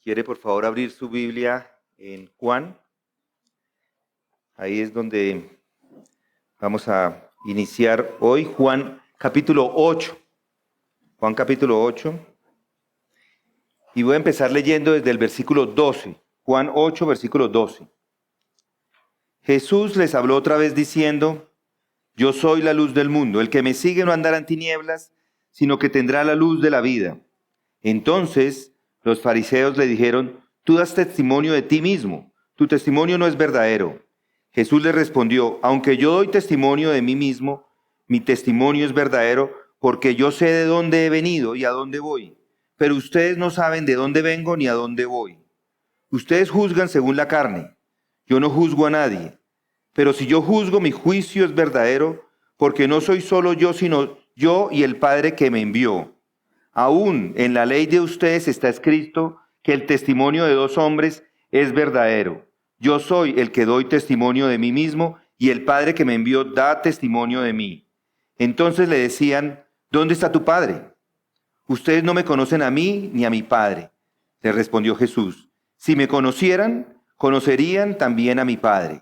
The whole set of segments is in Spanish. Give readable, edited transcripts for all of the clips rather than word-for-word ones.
quiere por favor abrir su Biblia en Juan. Ahí es donde vamos a iniciar hoy, Juan capítulo 8. Juan capítulo 8. Y voy a empezar leyendo desde el versículo 12. Juan 8, versículo 12. Jesús les habló otra vez diciendo: Yo soy la luz del mundo. El que me sigue no andará en tinieblas, sino que tendrá la luz de la vida. Entonces los fariseos le dijeron: Tú das testimonio de ti mismo. Tu testimonio no es verdadero. Jesús les respondió: Aunque yo doy testimonio de mí mismo, mi testimonio es verdadero, porque yo sé de dónde he venido y a dónde voy. Pero ustedes no saben de dónde vengo ni a dónde voy. Ustedes juzgan según la carne. Yo no juzgo a nadie. Pero si yo juzgo, mi juicio es verdadero, porque no soy solo yo, sino yo y el Padre que me envió. Aún en la ley de ustedes está escrito que el testimonio de dos hombres es verdadero. Yo soy el que doy testimonio de mí mismo, y el Padre que me envió da testimonio de mí. Entonces le decían: ¿Dónde está tu Padre? Ustedes no me conocen a mí ni a mi Padre. Le respondió Jesús: Si me conocieran, conocerían también a mi Padre.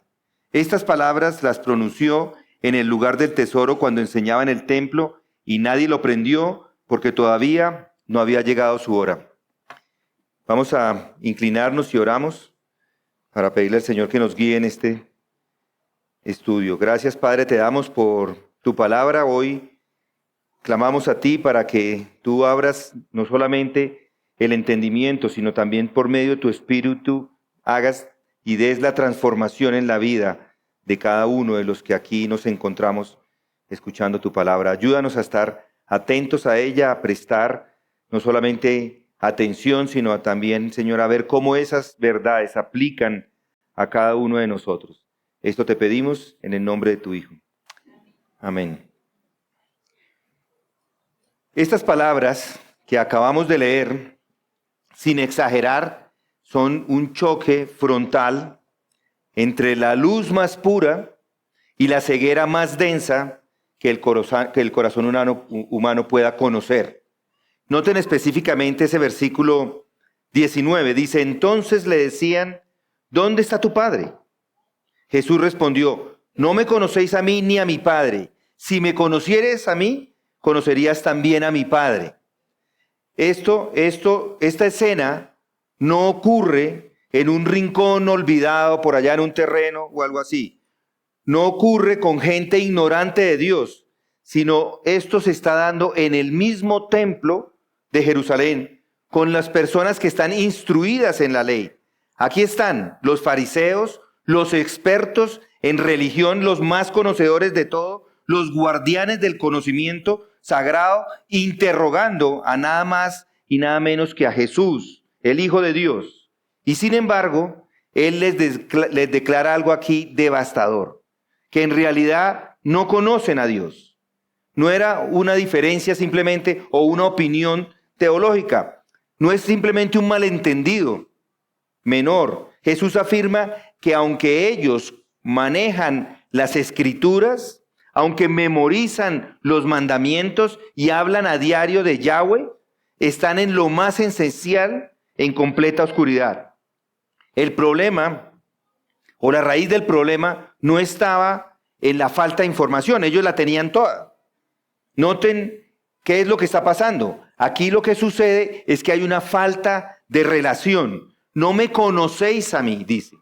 Estas palabras las pronunció en el lugar del tesoro cuando enseñaba en el templo, y nadie lo prendió porque todavía no había llegado su hora. Vamos a inclinarnos y oramos para pedirle al Señor que nos guíe en este estudio. Gracias, Padre, te damos por tu palabra. Hoy clamamos a ti para que tú abras no solamente el entendimiento, sino también por medio de tu Espíritu hagas y des la transformación en la vida de cada uno de los que aquí nos encontramos escuchando tu palabra. Ayúdanos a estar atentos a ella, a prestar no solamente atención, sino también, Señor, a ver cómo esas verdades aplican a cada uno de nosotros. Esto te pedimos en el nombre de tu Hijo. Amén. Estas palabras que acabamos de leer, sin exagerar, son un choque frontal entre la luz más pura y la ceguera más densa que el corazón humano pueda conocer. Noten específicamente ese versículo 19. Dice: Entonces le decían: ¿Dónde está tu Padre? Jesús respondió: No me conocéis a mí ni a mi Padre. Si me conocieres a mí, conocerías también a mi Padre. Esta escena no ocurre en un rincón olvidado por allá en un terreno o algo así. No ocurre con gente ignorante de Dios, sino esto se está dando en el mismo templo de Jerusalén, con las personas que están instruidas en la ley. Aquí están los fariseos, los expertos en religión, los más conocedores de todo, los guardianes del conocimiento sagrado, interrogando a nada más y nada menos que a Jesús, el Hijo de Dios. Y sin embargo, Él les declara algo aquí devastador, que en realidad no conocen a Dios. No era una diferencia simplemente o una opinión teológica. No es simplemente un malentendido menor. Jesús afirma que aunque ellos manejan las Escrituras, aunque memorizan los mandamientos y hablan a diario de Yahweh, están en lo más esencial en completa oscuridad. El problema o la raíz del problema no estaba en la falta de información, ellos la tenían toda. Noten qué es lo que está pasando. Aquí lo que sucede es que hay una falta de relación. No me conocéis a mí, dice,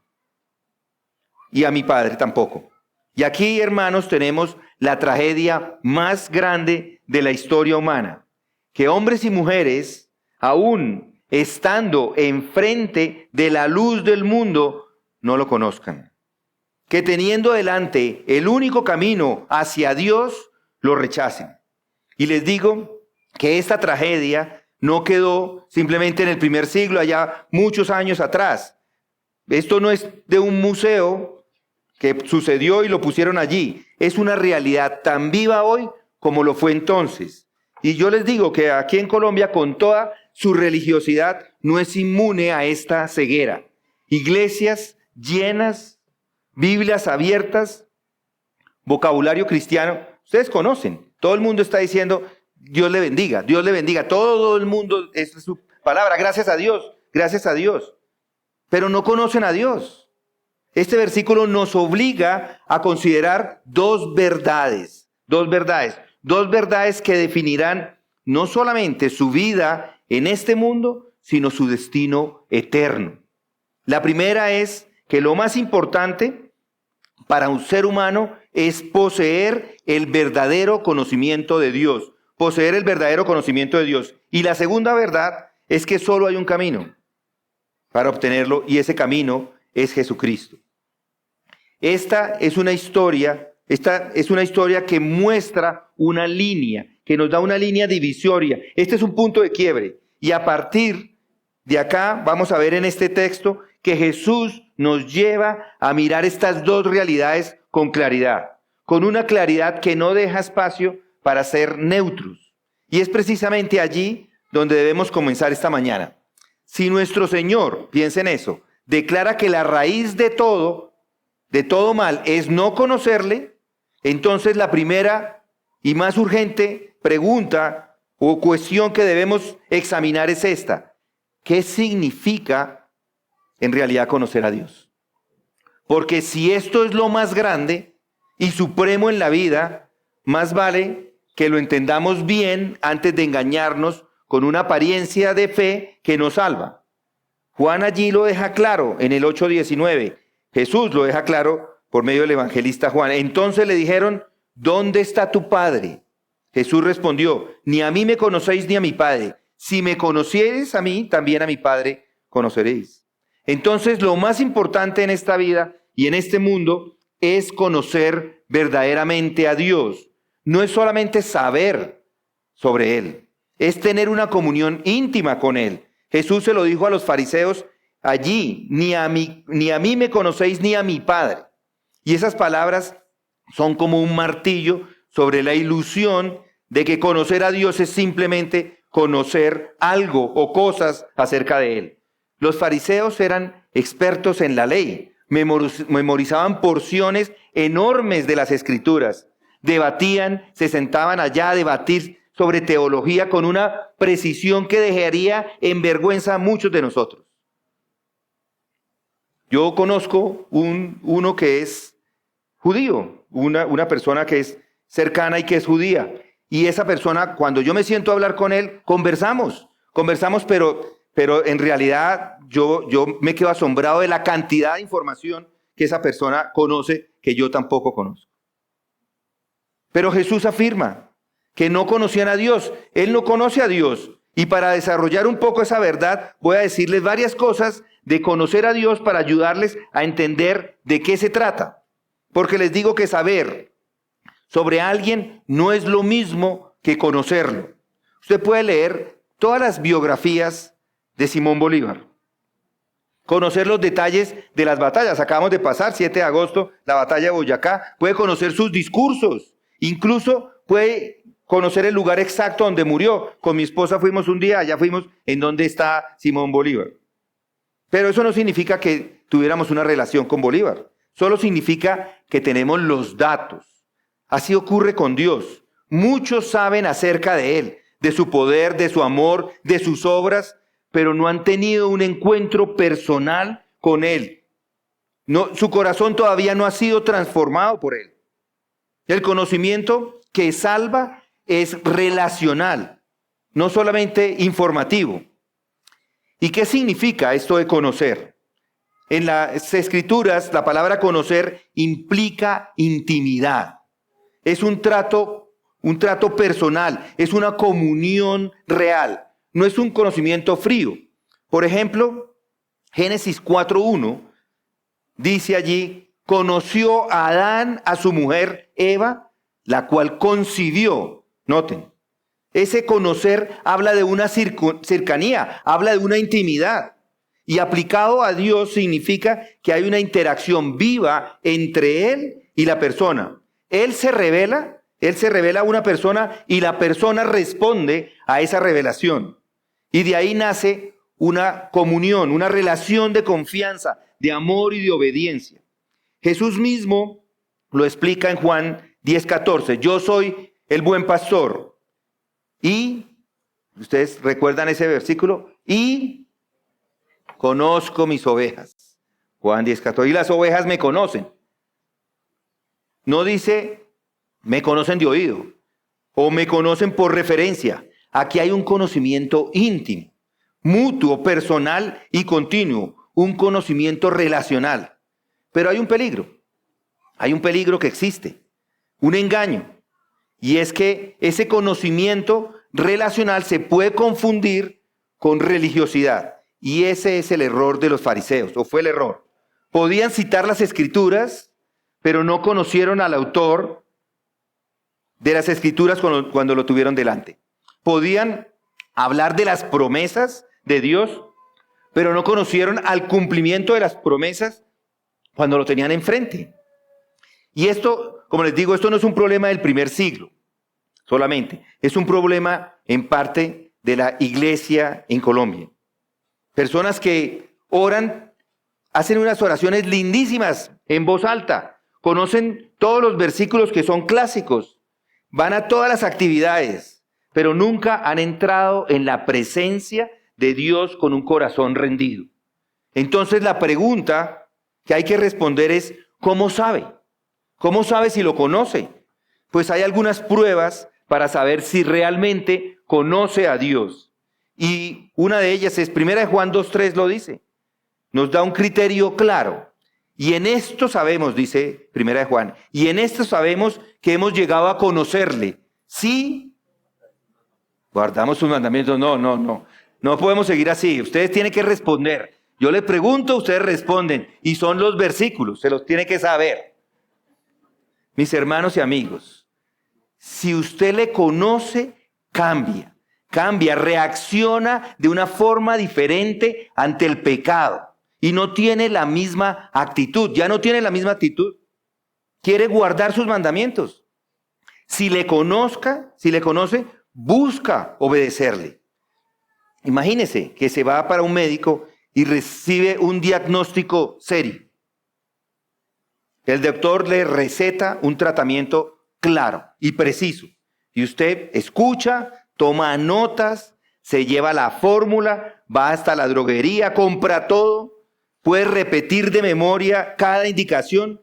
y a mi Padre tampoco. Y aquí, hermanos, tenemos la tragedia más grande de la historia humana, que hombres y mujeres, aún estando enfrente de la luz del mundo, no lo conozcan. Que teniendo delante el único camino hacia Dios, lo rechacen. Y les digo que esta tragedia no quedó simplemente en el primer siglo, allá muchos años atrás. Esto no es de un museo que sucedió y lo pusieron allí. Es una realidad tan viva hoy como lo fue entonces. Y yo les digo que aquí en Colombia, con toda su religiosidad, no es inmune a esta ceguera. Iglesias llenas, Biblias abiertas, vocabulario cristiano. Ustedes conocen, todo el mundo está diciendo: Dios le bendiga, Dios le bendiga. Todo el mundo, es su palabra, gracias a Dios. gracias a Dios, pero no conocen a Dios. Este versículo nos obliga a considerar dos verdades que definirán no solamente su vida en este mundo, sino su destino eterno. La primera es que lo más importante para un ser humano es poseer el verdadero conocimiento de Dios. Poseer el verdadero conocimiento de Dios. Y la segunda verdad es que solo hay un camino para obtenerlo, y ese camino es Jesucristo. Esta es una historia que muestra una línea, que nos da una línea divisoria. Este es un punto de quiebre. Y a partir de acá vamos a ver en este texto que Jesús nos lleva a mirar estas dos realidades con claridad, con una claridad que no deja espacio para ser neutros. Y es precisamente allí donde debemos comenzar esta mañana. Si nuestro Señor, piensen eso, declara que la raíz de todo mal es no conocerle, entonces la primera y más urgente pregunta o cuestión que debemos examinar es esta: ¿qué significa en realidad conocer a Dios? Porque si esto es lo más grande y supremo en la vida, más vale que lo entendamos bien antes de engañarnos con una apariencia de fe que nos salva. Juan allí lo deja claro en el 8:19. Jesús lo deja claro por medio del evangelista Juan. Entonces le dijeron: ¿dónde está tu Padre? Jesús respondió: ni a mí me conocéis ni a mi Padre. Si me conociereis a mí, también a mi Padre conoceréis. Entonces lo más importante en esta vida y en este mundo es conocer verdaderamente a Dios. No es solamente saber sobre Él, es tener una comunión íntima con Él. Jesús se lo dijo a los fariseos allí: ni a mí me conocéis ni a mi Padre. Y esas palabras son como un martillo sobre la ilusión de que conocer a Dios es simplemente conocer algo o cosas acerca de Él. Los fariseos eran expertos en la ley, memorizaban porciones enormes de las Escrituras, debatían, se sentaban allá a debatir sobre teología con una precisión que dejaría en vergüenza a muchos de nosotros. Yo conozco uno que es judío, una persona que es cercana y que es judía. Y esa persona, cuando yo me siento a hablar con él, conversamos, pero en realidad yo me quedo asombrado de la cantidad de información que esa persona conoce que yo tampoco conozco. Pero Jesús afirma que no conocían a Dios. Él no conoce a Dios. Y para desarrollar un poco esa verdad, voy a decirles varias cosas de conocer a Dios para ayudarles a entender de qué se trata. Porque les digo que saber sobre alguien no es lo mismo que conocerlo. Usted puede leer todas las biografías de Simón Bolívar, conocer los detalles de las batallas. Acabamos de pasar, 7 de agosto, la batalla de Boyacá. Puede conocer sus discursos, incluso puede conocer el lugar exacto donde murió. Con mi esposa fuimos un día, allá fuimos en donde está Simón Bolívar. Pero eso no significa que tuviéramos una relación con Bolívar. Solo significa que tenemos los datos. Así ocurre con Dios. Muchos saben acerca de Él, de su poder, de su amor, de sus obras, pero no han tenido un encuentro personal con Él. No, su corazón todavía no ha sido transformado por Él. El conocimiento que salva es relacional, no solamente informativo. ¿Y qué significa esto de conocer? En las Escrituras, la palabra conocer implica intimidad. Es un trato personal, es una comunión real, no es un conocimiento frío. Por ejemplo, Génesis 4:1 dice allí: conoció a Adán a su mujer Eva, la cual concibió. Noten, ese conocer habla de una cercanía, habla de una intimidad. Y aplicado a Dios significa que hay una interacción viva entre Él y la persona. Él se revela a una persona y la persona responde a esa revelación. Y de ahí nace una comunión, una relación de confianza, de amor y de obediencia. Jesús mismo lo explica en Juan 10:14. Yo soy el buen pastor. Y, ¿ustedes recuerdan ese versículo? Y conozco mis ovejas. Juan 10:14. Y las ovejas me conocen. No dice, me conocen de oído o me conocen por referencia. Aquí hay un conocimiento íntimo, mutuo, personal y continuo, un conocimiento relacional. Pero hay un peligro que existe, un engaño. Y es que ese conocimiento relacional se puede confundir con religiosidad. Y ese es el error de los fariseos, o fue el error. Podían citar las escrituras, pero no conocieron al autor de las escrituras cuando lo tuvieron delante. Podían hablar de las promesas de Dios, pero no conocieron al cumplimiento de las promesas cuando lo tenían enfrente. Y esto, como les digo, esto no es un problema del primer siglo solamente. Es un problema en parte de la iglesia en Colombia. Personas que oran, hacen unas oraciones lindísimas en voz alta, conocen todos los versículos que son clásicos, van a todas las actividades, pero nunca han entrado en la presencia de Dios con un corazón rendido. Entonces la pregunta que hay que responder es, ¿cómo sabe? ¿Cómo sabe si lo conoce? Pues hay algunas pruebas para saber si realmente conoce a Dios. Y una de ellas es, 1 Juan 2:3 lo dice, nos da un criterio claro. Y en esto sabemos, dice 1 Juan, y en esto sabemos que hemos llegado a conocerle. Sí, guardamos sus mandamientos. No podemos seguir así. Ustedes tienen que responder. Yo les pregunto, ustedes responden. Y son los versículos, se los tiene que saber. Mis hermanos y amigos, si usted le conoce, cambia, reacciona de una forma diferente ante el pecado. Y no tiene la misma actitud, ya no tiene la misma actitud. Quiere guardar sus mandamientos. Si le conoce, busca obedecerle. Imagínese que se va para un médico y recibe un diagnóstico serio. El doctor le receta un tratamiento claro y preciso. Y usted escucha, toma notas, se lleva la fórmula, va hasta la droguería, compra todo. Puede repetir de memoria cada indicación,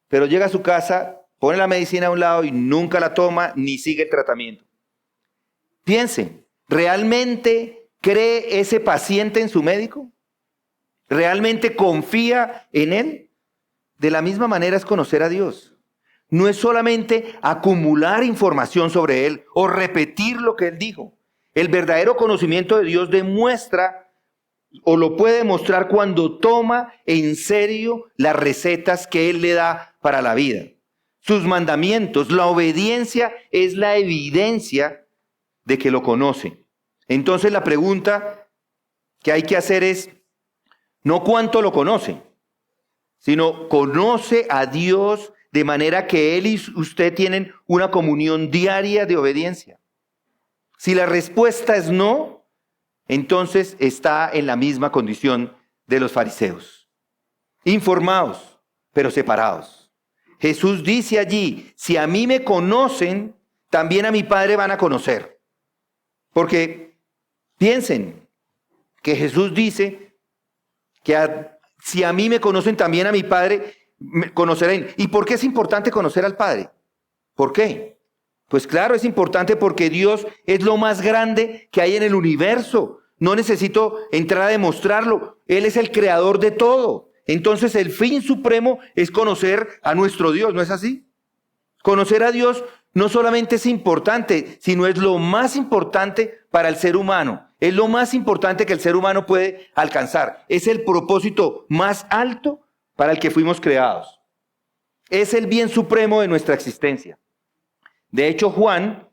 pero llega a su casa, pone la medicina a un lado y nunca la toma ni sigue el tratamiento. Piensen, ¿realmente cree ese paciente en su médico? ¿Realmente confía en él? De la misma manera es conocer a Dios. No es solamente acumular información sobre él o repetir lo que él dijo. El verdadero conocimiento de Dios demuestra o lo puede demostrar cuando toma en serio las recetas que Él le da para la vida. Sus mandamientos, la obediencia es la evidencia de que lo conoce. Entonces la pregunta que hay que hacer es, no cuánto lo conoce, sino conoce a Dios de manera que Él y usted tienen una comunión diaria de obediencia. Si la respuesta es no, entonces está en la misma condición de los fariseos. Informados, pero separados. Jesús dice allí, si a mí me conocen, también a mi Padre van a conocer. Porque piensen que Jesús dice que si a mí me conocen, también a mi Padre me conocerán. ¿Y por qué es importante conocer al Padre? ¿Por qué? Pues claro, es importante porque Dios es lo más grande que hay en el universo. No necesito entrar a demostrarlo. Él es el creador de todo. Entonces el fin supremo es conocer a nuestro Dios, ¿no es así? Conocer a Dios no solamente es importante, sino es lo más importante para el ser humano. Es lo más importante que el ser humano puede alcanzar. Es el propósito más alto para el que fuimos creados. Es el bien supremo de nuestra existencia. De hecho, Juan,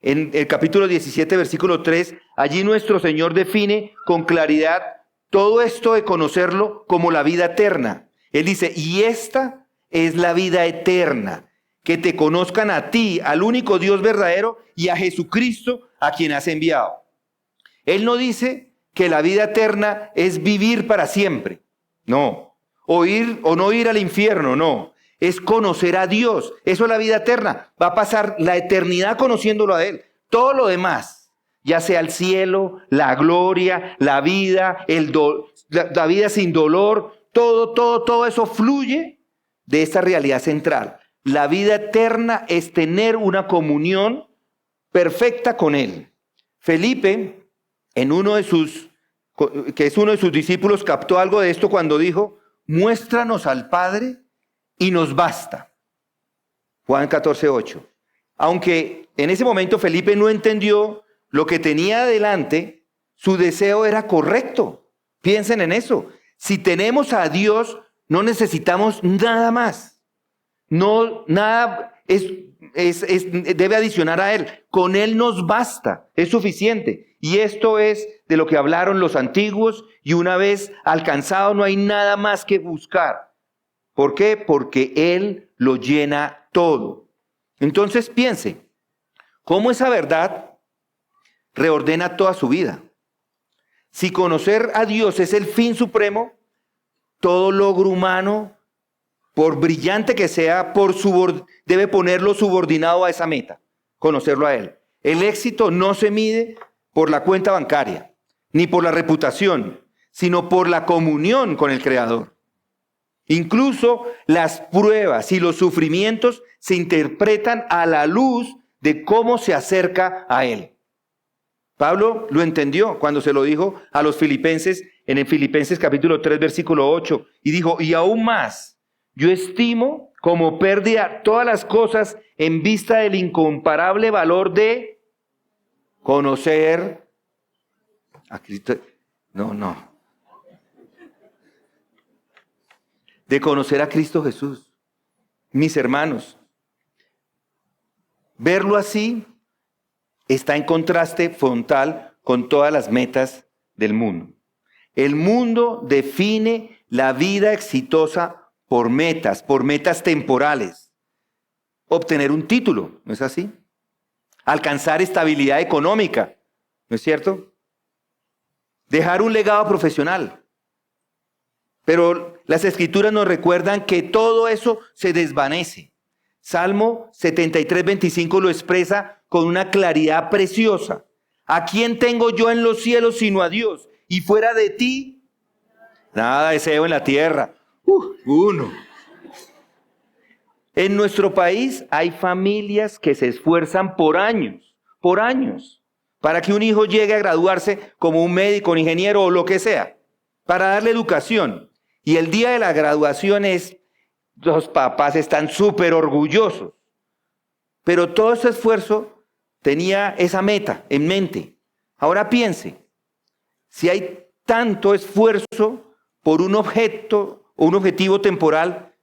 en el capítulo 17, versículo 3, allí nuestro Señor define con claridad todo esto de conocerlo como la vida eterna. Él dice, y esta es la vida eterna, que te conozcan a ti, al único Dios verdadero, y a Jesucristo, a quien has enviado. Él no dice que la vida eterna es vivir para siempre, no. O ir o no ir al infierno, no. Es conocer a Dios. Eso es la vida eterna. Va a pasar la eternidad conociéndolo a Él. Todo lo demás, ya sea el cielo, la gloria, la vida, la vida sin dolor, todo eso fluye de esta realidad central. La vida eterna es tener una comunión perfecta con Él. Felipe, que es uno de sus discípulos, captó algo de esto cuando dijo: muéstranos al Padre y nos basta. Juan 14:8. Aunque en ese momento Felipe no entendió lo que tenía adelante, su deseo era correcto. Piensen en eso. Si tenemos a Dios, no necesitamos nada más. No, nada debe adicionar a Él. Con Él nos basta, es suficiente. Y esto es de lo que hablaron los antiguos, y una vez alcanzado no hay nada más que buscar. ¿Por qué? Porque Él lo llena todo. Entonces piense, ¿cómo esa verdad reordena toda su vida? Si conocer a Dios es el fin supremo, todo logro humano, por brillante que sea, debe ponerlo subordinado a esa meta, conocerlo a Él. El éxito no se mide por la cuenta bancaria, ni por la reputación, sino por la comunión con el Creador. Incluso las pruebas y los sufrimientos se interpretan a la luz de cómo se acerca a Él. Pablo lo entendió cuando se lo dijo a los filipenses en el Filipenses capítulo 3, versículo 8, y dijo: y aún más, yo estimo como pérdida todas las cosas en vista del incomparable valor de conocer a Cristo. De conocer a Cristo Jesús. Mis hermanos, verlo así está en contraste frontal con todas las metas del mundo. El mundo define la vida exitosa por metas temporales. Obtener un título, ¿no es así? Alcanzar estabilidad económica, ¿no es cierto? Dejar un legado profesional. Pero las Escrituras nos recuerdan que todo eso se desvanece. Salmo 73:25 lo expresa con una claridad preciosa. ¿A quién tengo yo en los cielos sino a Dios? Y fuera de ti, nada deseo en la tierra. Uno. En nuestro país hay familias que se esfuerzan por años, para que un hijo llegue a graduarse como un médico, un ingeniero o lo que sea, para darle educación. Y el día de la graduación los papás están súper orgullosos. Pero todo ese esfuerzo tenía esa meta en mente. Ahora piense, si hay tanto esfuerzo por un objeto o un objetivo temporal,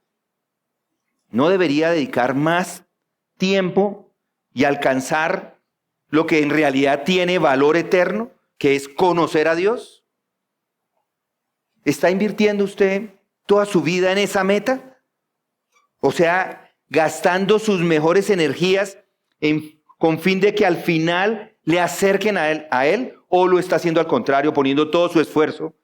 ¿no debería dedicar más tiempo y alcanzar lo que en realidad tiene valor eterno, que es conocer a Dios? ¿Está invirtiendo usted toda su vida en esa meta? O sea, gastando sus mejores energías con fin de que al final le acerquen a él, o lo está haciendo al contrario, poniendo todo su esfuerzo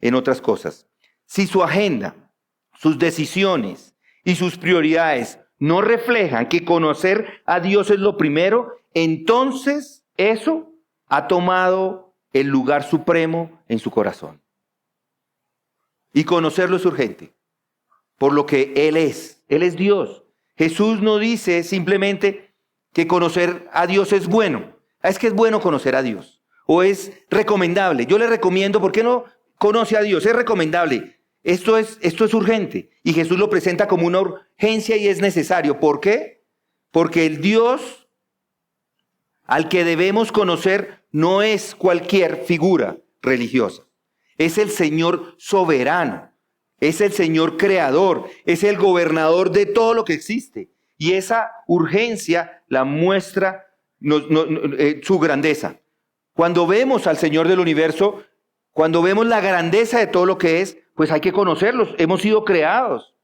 en otras cosas. Si su agenda, sus decisiones y sus prioridades no reflejan que conocer a Dios es lo primero, entonces eso ha tomado el lugar supremo en su corazón. Y conocerlo es urgente, por lo que Él es Dios. Jesús no dice simplemente que conocer a Dios es bueno. Es que es bueno conocer a Dios, o es recomendable. Yo le recomiendo, ¿por qué no conoce a Dios? Es recomendable. Esto es urgente. Y Jesús lo presenta como una urgencia y es necesario. ¿Por qué? Porque el Dios al que debemos conocer no es cualquier figura religiosa. Es el Señor soberano. Es el Señor creador. Es el gobernador de todo lo que existe. Y esa urgencia la muestra su grandeza. Cuando vemos al Señor del universo, cuando vemos la grandeza de todo lo que es, pues hay que conocerlos. Hemos sido creados.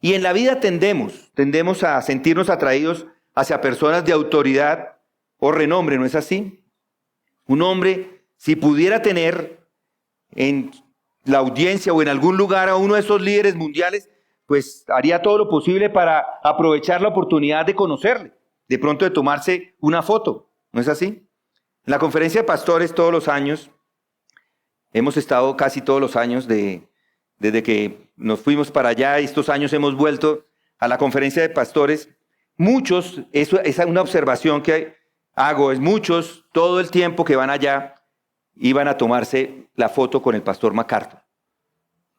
Y en la vida tendemos a sentirnos atraídos hacia personas de autoridad o renombre, ¿no es así? Un hombre, si pudiera tener en la audiencia o en algún lugar a uno de esos líderes mundiales, pues haría todo lo posible para aprovechar la oportunidad de conocerle, de pronto de tomarse una foto, ¿no es así? En la conferencia de pastores todos los años, Hemos estado casi todos los años desde que nos fuimos para allá, estos años hemos vuelto a la conferencia de pastores. Muchos, eso es una observación que hago, es muchos, todo el tiempo que van allá, iban a tomarse la foto con el pastor MacArthur.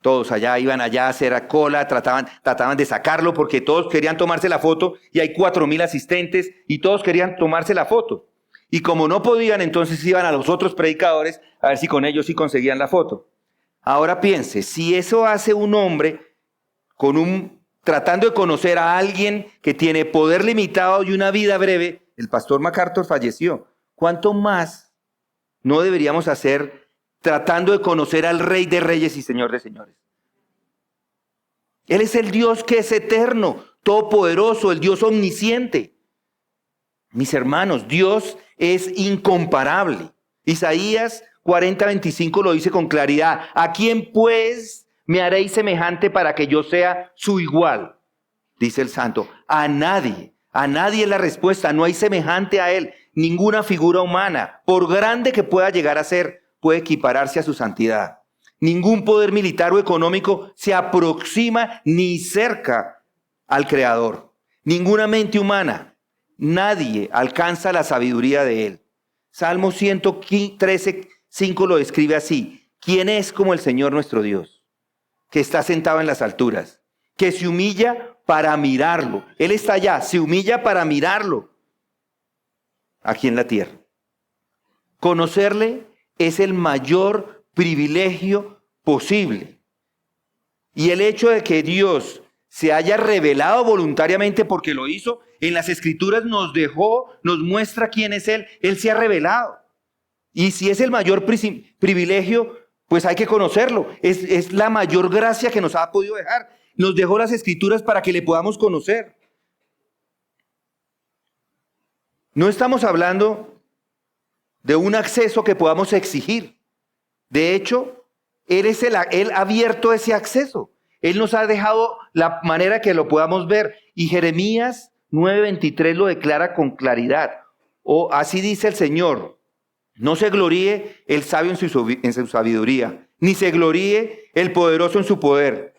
Todos allá iban allá a hacer cola, trataban de sacarlo porque todos querían tomarse la foto y hay 4,000 asistentes y todos querían tomarse la foto. Y como no podían, entonces iban a los otros predicadores a ver si con ellos sí conseguían la foto. Ahora piense, si eso hace un hombre tratando de conocer a alguien que tiene poder limitado y una vida breve, el pastor MacArthur falleció. ¿Cuánto más no deberíamos hacer tratando de conocer al Rey de Reyes y Señor de Señores? Él es el Dios que es eterno, todopoderoso, el Dios omnisciente. Mis hermanos, Dios es incomparable. Isaías 40:25 lo dice con claridad. ¿A quién pues me haréis semejante para que yo sea su igual? Dice el santo. A nadie es la respuesta. No hay semejante a él. Ninguna figura humana, por grande que pueda llegar a ser, puede equipararse a su santidad. Ningún poder militar o económico se aproxima ni cerca al Creador. Ninguna mente humana, nadie alcanza la sabiduría de él. Salmo 113:5 lo describe así. ¿Quién es como el Señor nuestro Dios, que está sentado en las alturas, que se humilla para mirarlo? Él está allá, se humilla para mirarlo aquí en la tierra. Conocerle es el mayor privilegio posible. Y el hecho de que Dios se haya revelado voluntariamente porque lo hizo, en las Escrituras nos muestra quién es Él. Él se ha revelado. Y si es el mayor privilegio, pues hay que conocerlo. Es la mayor gracia que nos ha podido dejar. Nos dejó las Escrituras para que le podamos conocer. No estamos hablando de un acceso que podamos exigir. De hecho, Él ha abierto ese acceso. Él nos ha dejado la manera que lo podamos ver. Y Jeremías 9:23 lo declara con claridad. Así dice el Señor: no se gloríe el sabio en su sabiduría, ni se gloríe el poderoso en su poder,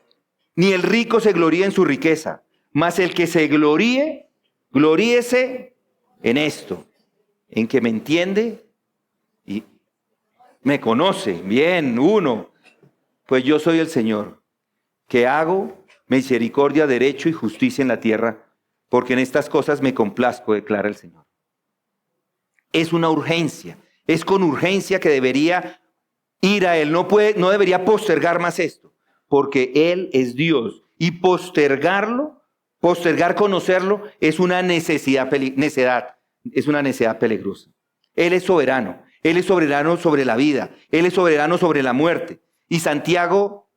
ni el rico se gloríe en su riqueza. Mas el que se gloríe, gloríese en esto, en que me entiende y me conoce. Bien, pues yo soy el Señor, que hago misericordia, derecho y justicia en la tierra, porque en estas cosas me complazco, declara el Señor. Es una urgencia, es con urgencia que debería ir a Él. No debería postergar más esto, porque Él es Dios. Y postergar conocerlo, es una necedad, es una necedad peligrosa. Él es soberano sobre la vida, Él es soberano sobre la muerte. Y Santiago,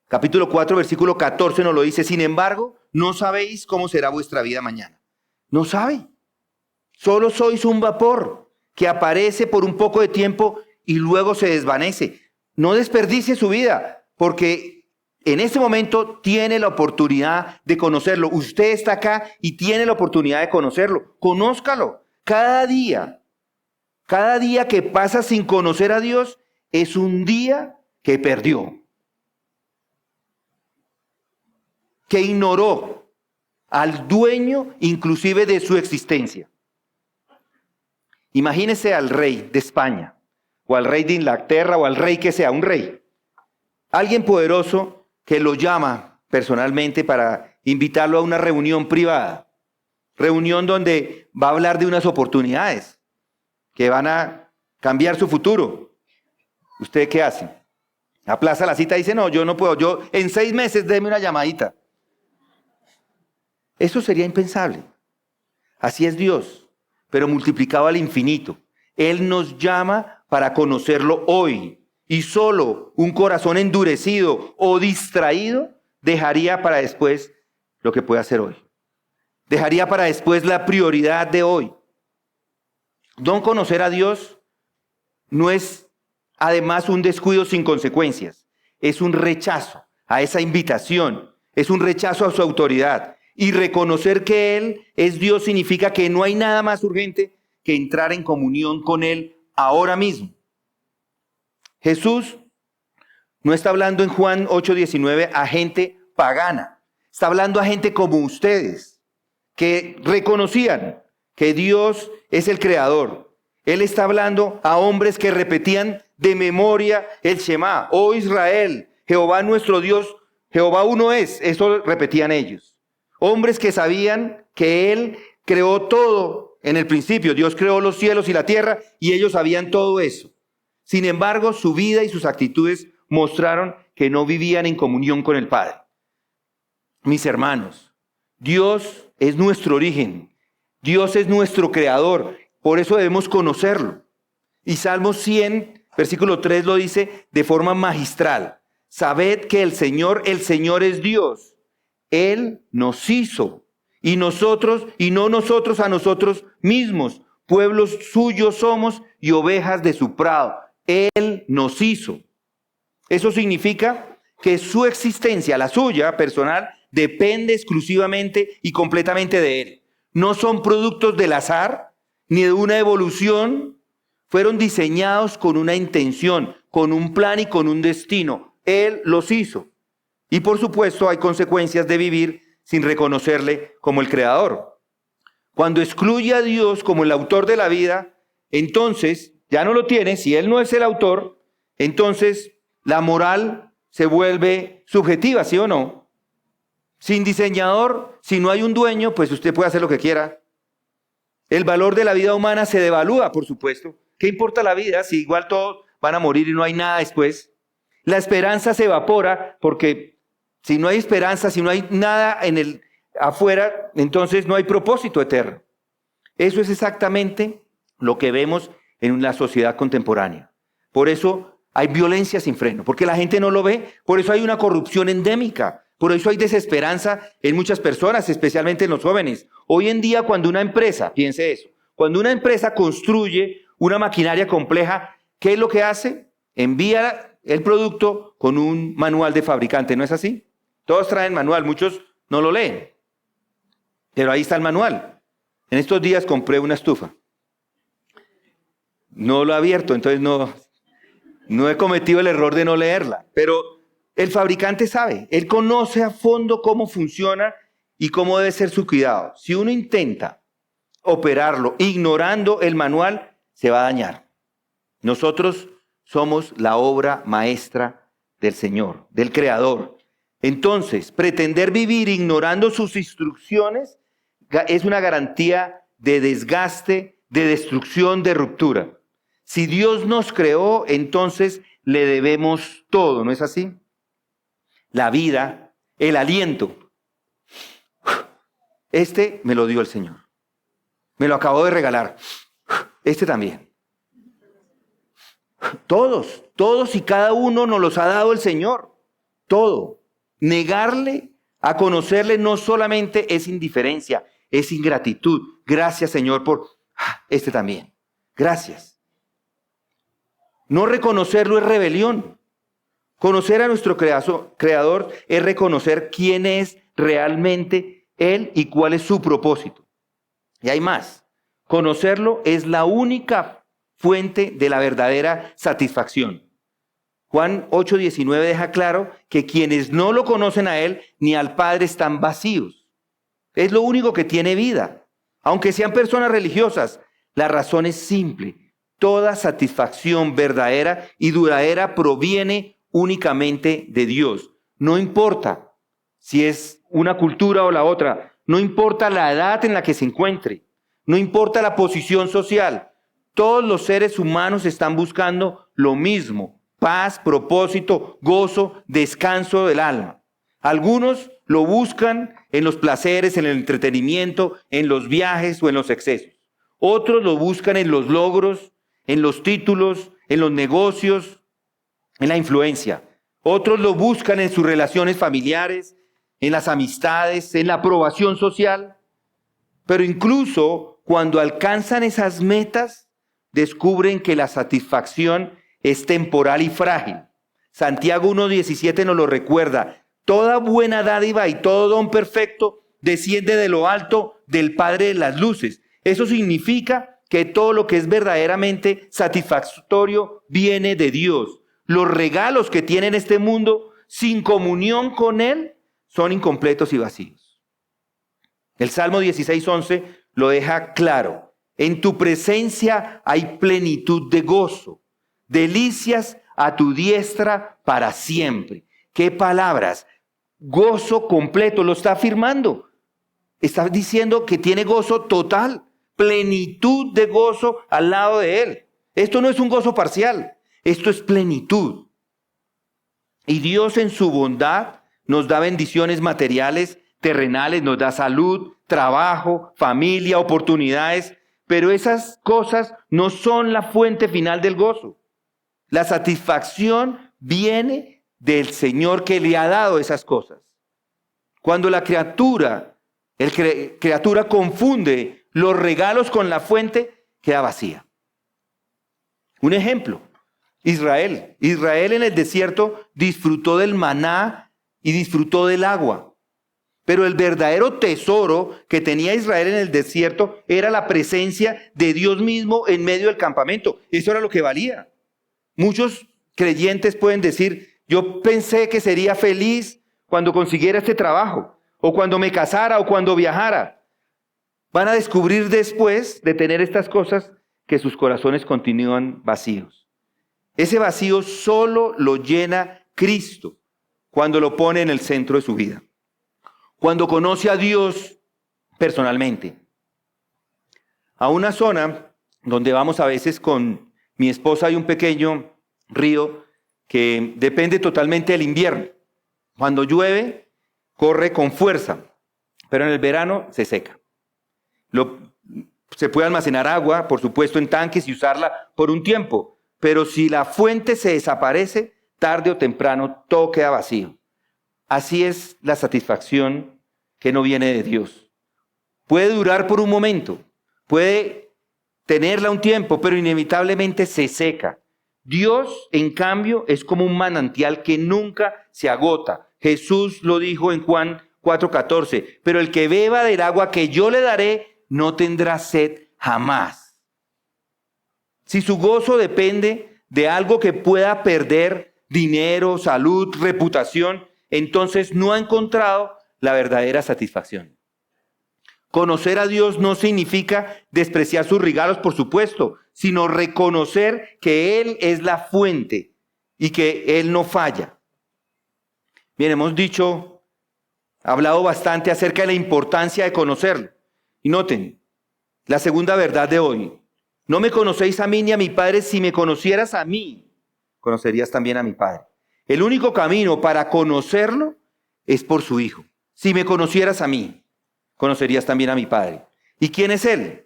capítulo 4, versículo 14 nos lo dice: sin embargo, no sabéis cómo será vuestra vida mañana. No sabe. Solo sois un vapor que aparece por un poco de tiempo y luego se desvanece. No desperdicie su vida, porque en este momento tiene la oportunidad de conocerlo. Usted está acá y tiene la oportunidad de conocerlo. Conózcalo. Cada día que pasa sin conocer a Dios es un día que perdió, que ignoró al dueño inclusive de su existencia. Imagínese al rey de España, o al rey de Inglaterra, o al rey que sea, un rey. Alguien poderoso que lo llama personalmente para invitarlo a una reunión privada. Reunión donde va a hablar de unas oportunidades que van a cambiar su futuro. ¿Usted qué hace? Aplaza la cita y dice: no, yo no puedo. Yo en 6 meses déme una llamadita. Eso sería impensable. Así es Dios, pero multiplicado al infinito. Él nos llama para conocerlo hoy. Y solo un corazón endurecido o distraído dejaría para después lo que puede hacer hoy. Dejaría para después la prioridad de hoy. No conocer a Dios no es además un descuido sin consecuencias. Es un rechazo a esa invitación. Es un rechazo a su autoridad. Y reconocer que Él es Dios significa que no hay nada más urgente que entrar en comunión con Él ahora mismo. Jesús no está hablando en Juan 8:19 a gente pagana. Está hablando a gente como ustedes, que reconocían que Dios es el creador. Él está hablando a hombres que repetían de memoria el Shema. Oh Israel, Jehová nuestro Dios, Jehová uno es. Eso repetían ellos. Hombres que sabían que Él creó todo en el principio. Dios creó los cielos y la tierra y ellos sabían todo eso. Sin embargo, su vida y sus actitudes mostraron que no vivían en comunión con el Padre. Mis hermanos, Dios es nuestro origen. Dios es nuestro creador. Por eso debemos conocerlo. Y Salmo 100, versículo 3 lo dice de forma magistral. Sabed que el Señor es Dios. Él nos hizo. Y nosotros, y no nosotros a nosotros mismos. Pueblos suyos somos y ovejas de su prado. Él nos hizo. Eso significa que su existencia, la suya personal, depende exclusivamente y completamente de Él. No son productos del azar ni de una evolución. Fueron diseñados con una intención, con un plan y con un destino. Él los hizo. Y por supuesto hay consecuencias de vivir sin reconocerle como el creador. Cuando excluye a Dios como el autor de la vida, entonces ya no lo tiene. Si Él no es el autor, entonces la moral se vuelve subjetiva, ¿sí o no? Sin diseñador, si no hay un dueño, pues usted puede hacer lo que quiera. El valor de la vida humana se devalúa, por supuesto. ¿Qué importa la vida si igual todos van a morir y no hay nada después? La esperanza se evapora porque si no hay esperanza, si no hay nada en el afuera, entonces no hay propósito eterno. Eso es exactamente lo que vemos en la sociedad contemporánea. Por eso hay violencia sin freno, porque la gente no lo ve. Por eso hay una corrupción endémica. Por eso hay desesperanza en muchas personas, especialmente en los jóvenes. Hoy en día, cuando una empresa, piense eso, cuando una empresa construye una maquinaria compleja, ¿qué es lo que hace? Envía el producto con un manual de fabricante, ¿no es así? Todos traen manual, muchos no lo leen. Pero ahí está el manual. En estos días compré una estufa. No lo he abierto, entonces no he cometido el error de no leerla. Pero el fabricante sabe, él conoce a fondo cómo funciona y cómo debe ser su cuidado. Si uno intenta operarlo ignorando el manual, se va a dañar. Nosotros somos la obra maestra del Señor, del Creador. Entonces, pretender vivir ignorando sus instrucciones es una garantía de desgaste, de destrucción, de ruptura. Si Dios nos creó, entonces le debemos todo, ¿no es así? La vida, el aliento. Este me lo dio el Señor. Me lo acabó de regalar. Este también. Todos y cada uno nos los ha dado el Señor. Todo. Negarle a conocerle no solamente es indiferencia, es ingratitud. Gracias, Señor, por este también. Gracias. No reconocerlo es rebelión. Conocer a nuestro Creador es reconocer quién es realmente Él y cuál es su propósito. Y hay más. Conocerlo es la única fuente de la verdadera satisfacción. Juan 8:19 deja claro que quienes no lo conocen a Él ni al Padre están vacíos. Es lo único que tiene vida. Aunque sean personas religiosas, la razón es simple. Toda satisfacción verdadera y duradera proviene únicamente de Dios. No importa si es una cultura o la otra. No importa la edad en la que se encuentre. No importa la posición social. Todos los seres humanos están buscando lo mismo. Paz, propósito, gozo, descanso del alma. Algunos lo buscan en los placeres, en el entretenimiento, en los viajes o en los excesos. Otros lo buscan en los logros, en los títulos, en los negocios, en la influencia. Otros lo buscan en sus relaciones familiares, en las amistades, en la aprobación social. Pero incluso cuando alcanzan esas metas, descubren que la satisfacción es temporal y frágil. Santiago 1:17 nos lo recuerda. Toda buena dádiva y todo don perfecto desciende de lo alto del Padre de las luces. Eso significa que todo lo que es verdaderamente satisfactorio viene de Dios. los regalos que tiene en este mundo sin comunión con Él son incompletos y vacíos. El Salmo 16:11 lo deja claro. En tu presencia hay plenitud de gozo, delicias a tu diestra para siempre. ¿Qué palabras? Gozo completo, lo está afirmando. Está diciendo que tiene gozo total, plenitud de gozo al lado de Él. Esto no es un gozo parcial, esto es plenitud. Y Dios en su bondad nos da bendiciones materiales, terrenales, nos da salud, trabajo, familia, oportunidades, pero esas cosas no son la fuente final del gozo. La satisfacción viene del Señor que le ha dado esas cosas. Cuando la criatura confunde los regalos con la fuente, queda vacía. Un ejemplo, Israel. Israel en el desierto disfrutó del maná y disfrutó del agua. Pero el verdadero tesoro que tenía Israel en el desierto era la presencia de Dios mismo en medio del campamento. Eso era lo que valía. Muchos creyentes pueden decir, yo pensé que sería feliz cuando consiguiera este trabajo, o cuando me casara, o cuando viajara. Van a descubrir después de tener estas cosas que sus corazones continúan vacíos. Ese vacío solo lo llena Cristo cuando lo pone en el centro de su vida. Cuando conoce a Dios personalmente. A una zona donde vamos a veces con mi esposa, hay un pequeño río que depende totalmente del invierno. Cuando llueve, corre con fuerza, pero en el verano se seca. Se puede almacenar agua, por supuesto, en tanques y usarla por un tiempo, pero si la fuente se desaparece, tarde o temprano todo queda vacío. Así es la satisfacción que no viene de Dios. Puede durar por un momento, puede tenerla un tiempo, pero inevitablemente se seca. Dios, en cambio, es como un manantial que nunca se agota. Jesús lo dijo en Juan 4:14, pero el que beba del agua que yo le daré no tendrá sed jamás. Si su gozo depende de algo que pueda perder, dinero, salud, reputación, entonces no ha encontrado la verdadera satisfacción. Conocer a Dios no significa despreciar sus regalos, por supuesto, sino reconocer que Él es la fuente y que Él no falla. Bien, hemos hablado bastante acerca de la importancia de conocerlo. Y noten, la segunda verdad de hoy. No me conocéis a mí ni a mi Padre. Si me conocieras a mí, conocerías también a mi Padre. El único camino para conocerlo es por su Hijo. Si me conocieras a mí, conocerías también a mi Padre. ¿Y quién es Él?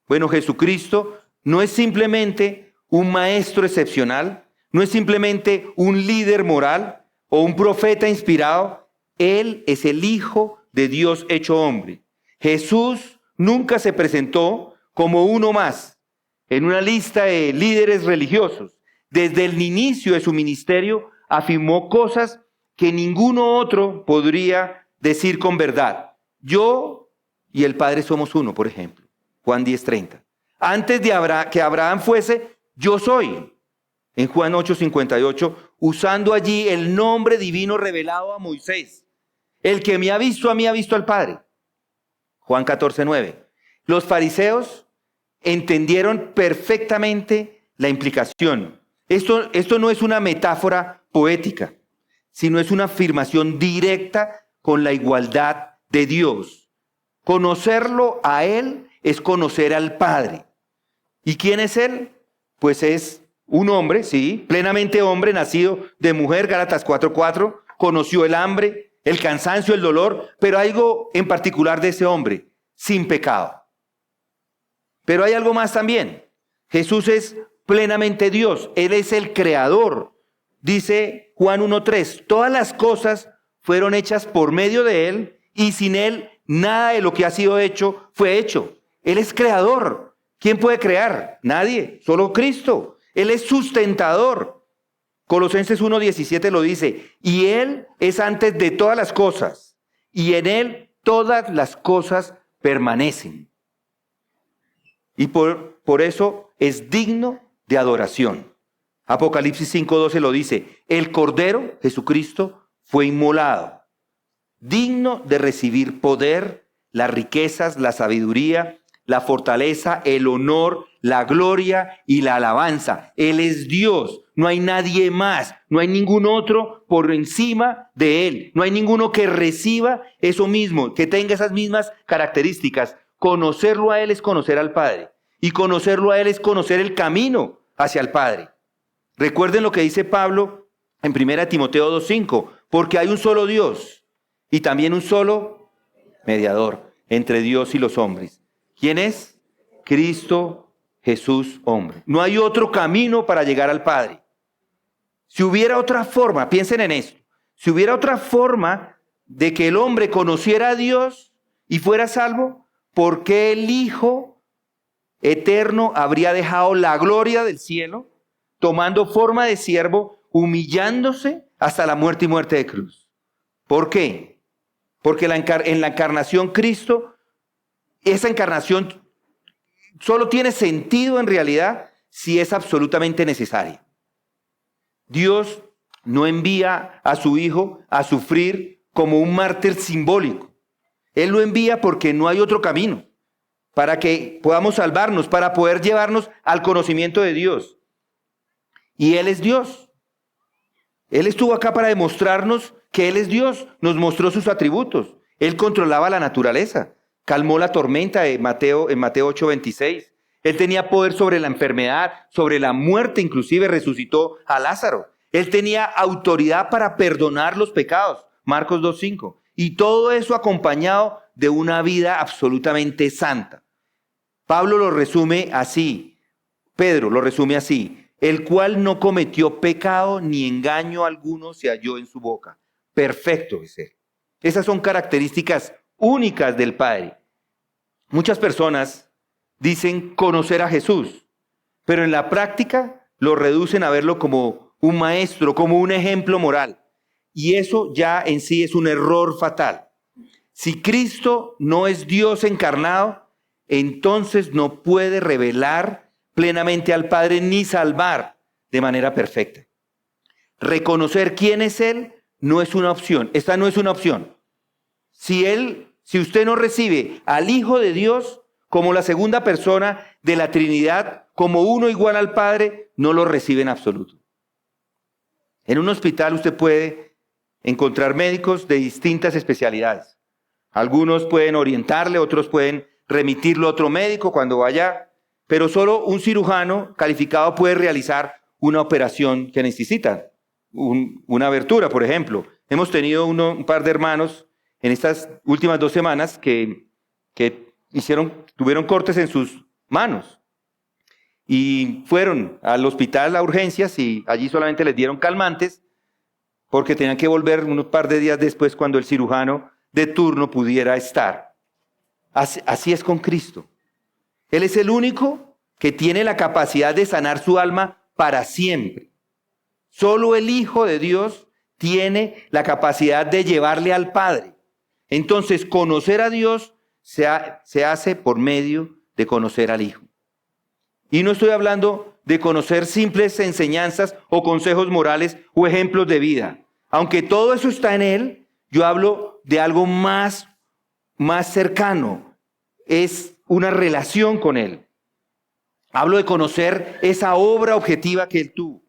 Bueno, Jesucristo no es simplemente un maestro excepcional, no es simplemente un líder moral o un profeta inspirado. Él es el Hijo de Dios hecho hombre. Jesús nunca se presentó como uno más en una lista de líderes religiosos. Desde el inicio de su ministerio afirmó cosas que ninguno otro podría decir con verdad. Yo y el Padre somos uno, por ejemplo. Juan 10:30. Antes de que Abraham fuese, yo soy. En Juan 8:58, usando allí el nombre divino revelado a Moisés. El que me ha visto a mí ha visto al Padre. Juan 14:9. Los fariseos entendieron perfectamente la implicación. Esto no es una metáfora poética, sino es una afirmación directa con la igualdad de Dios. Conocerlo a Él es conocer al Padre. ¿Y quién es Él? Pues es un hombre, sí, plenamente hombre, nacido de mujer, Gálatas 4:4, conoció el hambre, el cansancio, el dolor, pero algo en particular de ese hombre, sin pecado. Pero hay algo más también. Jesús es plenamente Dios, Él es el creador. Dice Juan 1:3, todas las cosas fueron hechas por medio de Él y sin Él nada de lo que ha sido hecho fue hecho. Él es creador. ¿Quién puede crear? Nadie, solo Cristo. Él es sustentador. Colosenses 1:17 lo dice, y Él es antes de todas las cosas, y en Él todas las cosas permanecen. Y por eso es digno de adoración. Apocalipsis 5:12 lo dice. El Cordero, Jesucristo, fue inmolado, digno de recibir poder, las riquezas, la sabiduría, la fortaleza, el honor, la gloria y la alabanza. Él es Dios, no hay nadie más, no hay ningún otro por encima de Él. No hay ninguno que reciba eso mismo, que tenga esas mismas características. Conocerlo a Él es conocer al Padre, y conocerlo a Él es conocer el camino hacia el Padre. Recuerden lo que dice Pablo en 1 Timoteo 2:5, porque hay un solo Dios y también un solo mediador entre Dios y los hombres. ¿Quién es? Cristo Jesús, hombre. No hay otro camino para llegar al Padre. Si hubiera otra forma, piensen en esto, si hubiera otra forma de que el hombre conociera a Dios y fuera salvo, ¿por qué el Hijo eterno habría dejado la gloria del cielo, tomando forma de siervo, humillándose hasta la muerte y muerte de cruz? ¿Por qué? Porque en la encarnación Cristo, esa encarnación solo tiene sentido en realidad si es absolutamente necesaria. Dios no envía a su Hijo a sufrir como un mártir simbólico. Él lo envía porque no hay otro camino para que podamos salvarnos, para poder llevarnos al conocimiento de Dios. Y Él es Dios. Él estuvo acá para demostrarnos que Él es Dios. Nos mostró sus atributos. Él controlaba la naturaleza. Calmó la tormenta en Mateo 8:26. Él tenía poder sobre la enfermedad, sobre la muerte, inclusive resucitó a Lázaro. Él tenía autoridad para perdonar los pecados, Marcos 2:5. Y todo eso acompañado de una vida absolutamente santa. Pablo lo resume así, Pedro lo resume así: el cual no cometió pecado ni engaño alguno se halló en su boca. Perfecto es Él. Esas son características únicas del Padre. Muchas personas dicen conocer a Jesús, pero en la práctica lo reducen a verlo como un maestro, como un ejemplo moral. Y eso ya en sí es un error fatal. Si Cristo no es Dios encarnado, entonces no puede revelar plenamente al Padre ni salvar de manera perfecta. Reconocer quién es Él no es una opción. Esta no es una opción. Si usted no recibe al Hijo de Dios como la segunda persona de la Trinidad, como uno igual al Padre, no lo recibe en absoluto. En un hospital usted puede encontrar médicos de distintas especialidades. Algunos pueden orientarle, otros pueden remitirlo a otro médico cuando vaya, pero solo un cirujano calificado puede realizar una operación que necesita, una abertura, por ejemplo. Hemos tenido un par de hermanos en estas últimas 2 semanas que tuvieron cortes en sus manos y fueron al hospital a urgencias y allí solamente les dieron calmantes porque tenían que volver unos par de días después cuando el cirujano de turno pudiera estar. Así es con Cristo. Él es el único que tiene la capacidad de sanar su alma para siempre. Solo el Hijo de Dios tiene la capacidad de llevarle al Padre. Entonces, conocer a Dios se hace por medio de conocer al Hijo. Y no estoy hablando de conocer simples enseñanzas o consejos morales o ejemplos de vida. Aunque todo eso está en Él, yo hablo de algo más cercano. Es una relación con Él. Hablo de conocer esa obra objetiva que Él tuvo.